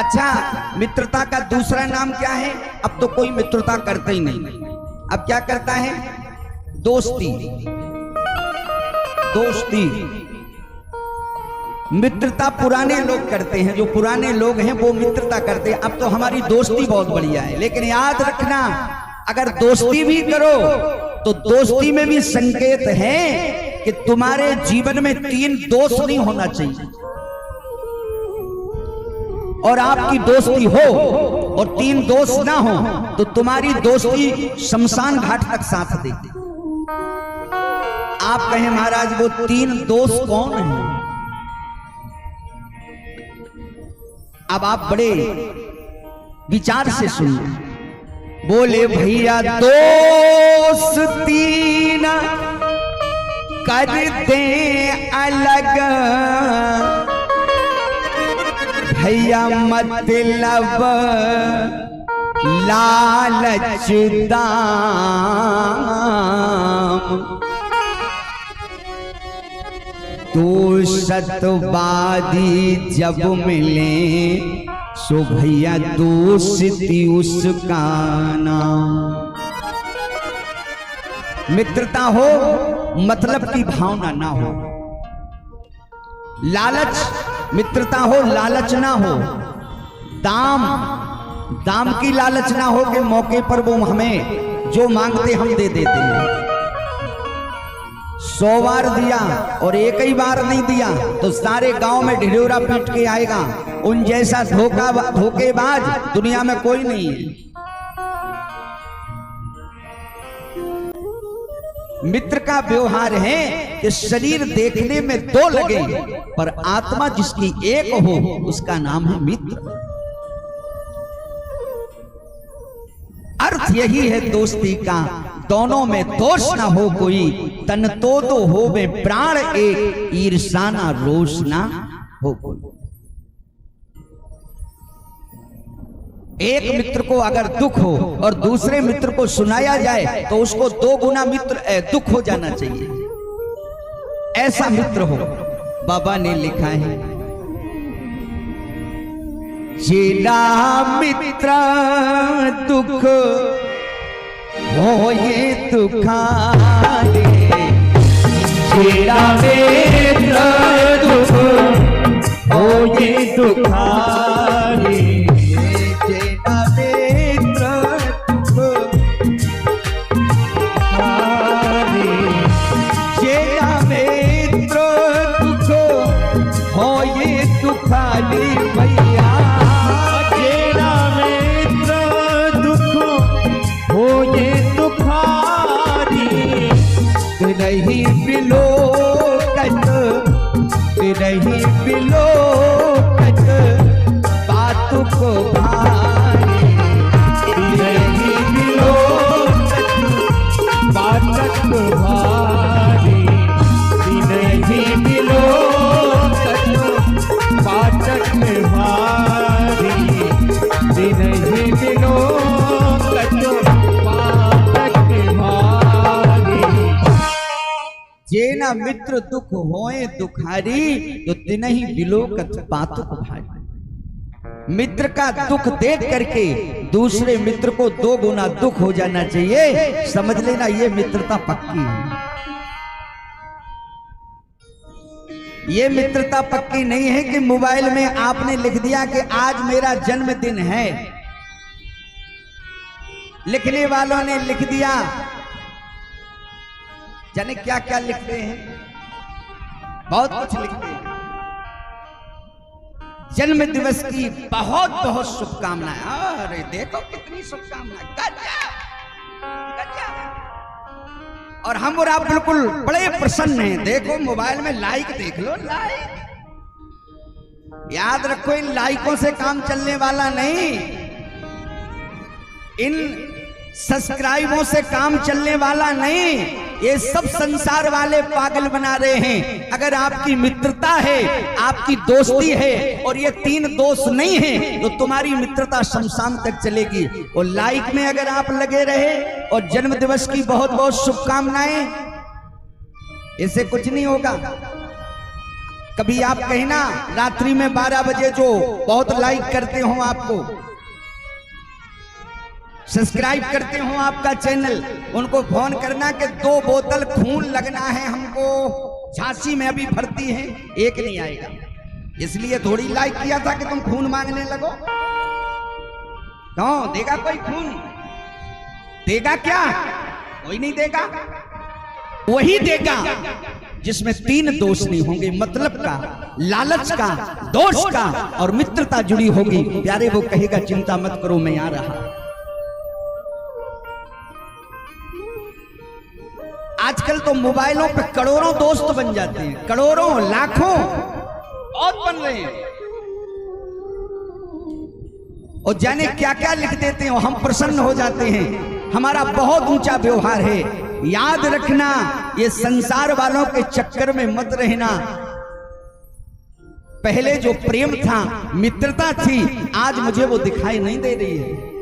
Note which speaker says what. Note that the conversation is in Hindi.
Speaker 1: अच्छा, मित्रता का दूसरा नाम क्या है? अब तो कोई मित्रता करता ही नहीं, अब क्या करता है? दोस्ती। दोस्ती मित्रता पुराने लोग करते हैं, जो पुराने लोग हैं वो मित्रता करते हैं। अब तो हमारी दोस्ती बहुत बढ़िया है, लेकिन याद रखना, अगर दोस्ती भी करो तो दोस्ती में भी संकेत है कि तुम्हारे जीवन में 3 दोस्त नहीं होना चाहिए। और आपकी दोस्ती हो और 3 दोस्त ना हो तो तुम्हारी दोस्ती शमशान घाट तक साथ देती। आप कहें महाराज वो 3 दोस्त कौन हैं? अब आप बड़े विचार से सुनिए। बोले भैया दोस्ती न कर दे अलग, भैया मतलब लालच दाम, तो सतवादी जब मिले सो भैया दोस्ती उसका नाम। मित्रता हो मतलब की भावना ना हो, लालच, मित्रता हो लालच ना हो, दाम की लालच ना हो कि मौके पर वो हमें जो मांगते हम दे देते हैं। 100 बार दिया और एक ही बार नहीं दिया तो सारे गांव में ढिढोरा पीट के आएगा। उन जैसा धोखेबाज दुनिया में कोई नहीं है। मित्र का व्यवहार है कि शरीर देखने में 2 लगे पर आत्मा जिसकी एक हो उसका नाम है मित्र। अर्थ यही है दोस्ती का, दोनों में दोष ना हो कोई, तन तो हो वे प्राण एक, ईर्षा ना रोष ना हो कोई। एक मित्र को अगर दुख हो और दूसरे मित्र को सुनाया जाए तो उसको 2 गुना दुख हो जाना चाहिए, ऐसा मित्र हो। बाबा ने लिखा है, जेला मित्र दुख हो ये दुखारे, जेला मित्र दुख हो ये दुखारे, नहीं बिलोकत बात को भारी, नहीं बिलोकत बात को भारी, नहीं बिलोकत बात में भारी, नहीं बिलोकत बात में भारी। जेना मित्र दुख होए दुखारी, तो तिनहि बिलोकत पातुक भारी। मित्र का दुख देख करके दूसरे मित्र को 2 गुना दुख हो जाना चाहिए। समझ लेना ये मित्रता पक्की है। ये मित्रता पक्की नहीं है कि मोबाइल में आपने लिख दिया कि आज मेरा जन्मदिन है, लिखने वालों ने लिख दिया, जाने क्या क्या लिखते हैं, बहुत कुछ लिखते हैं। जन्म दिवस की बहुत बहुत शुभकामनाएं। अरे देखो कितनी शुभकामनाएं, गजब गजब। और हम और आप बिल्कुल बड़े प्रसन्न हैं। देखो मोबाइल में लाइक देख लो, लाइक। याद रखो इन लाइकों से काम चलने वाला नहीं, इन सब्सक्राइबों से काम चलने वाला नहीं। ये सब संसार वाले पागल बना रहे हैं। अगर आपकी मित्रता है, आपकी दोस्ती है और ये 3 दोस्त नहीं है तो तुम्हारी मित्रता शमशान तक चलेगी। और लाइक में अगर आप लगे रहे और जन्म दिवस की बहुत बहुत शुभकामनाएं, इससे कुछ नहीं होगा। कभी आप कहना रात्रि में 12 बजे जो बहुत लाइक करते हो, आपको सब्सक्राइब करते हो आपका चैनल, उनको फोन करना कि 2 बोतल खून लगना है हमको, झांसी में अभी भर्ती है, एक नहीं आएगा। इसलिए थोड़ी लाइक किया था कि तुम खून मांगने लगो। कौन देगा? कोई खून देगा क्या? कोई नहीं देगा। वही देगा जिसमें 3 दोष नहीं होंगे, मतलब का, लालच का, दोष का और मित्रता जुड़ी होगी। प्यारे वो कहेगा चिंता मत करो मैं आ रहा। आजकल तो मोबाइलों पे करोड़ों दोस्त बन जाते हैं, करोड़ों लाखों बहुत बन रहे हैं, और जाने क्या क्या लिख देते हैं, हम प्रसन्न हो जाते हैं। हमारा बहुत ऊंचा व्यवहार है। याद रखना, ये संसार वालों के चक्कर में मत रहना। पहले जो प्रेम था, मित्रता थी, आज मुझे वो दिखाई नहीं दे रही है।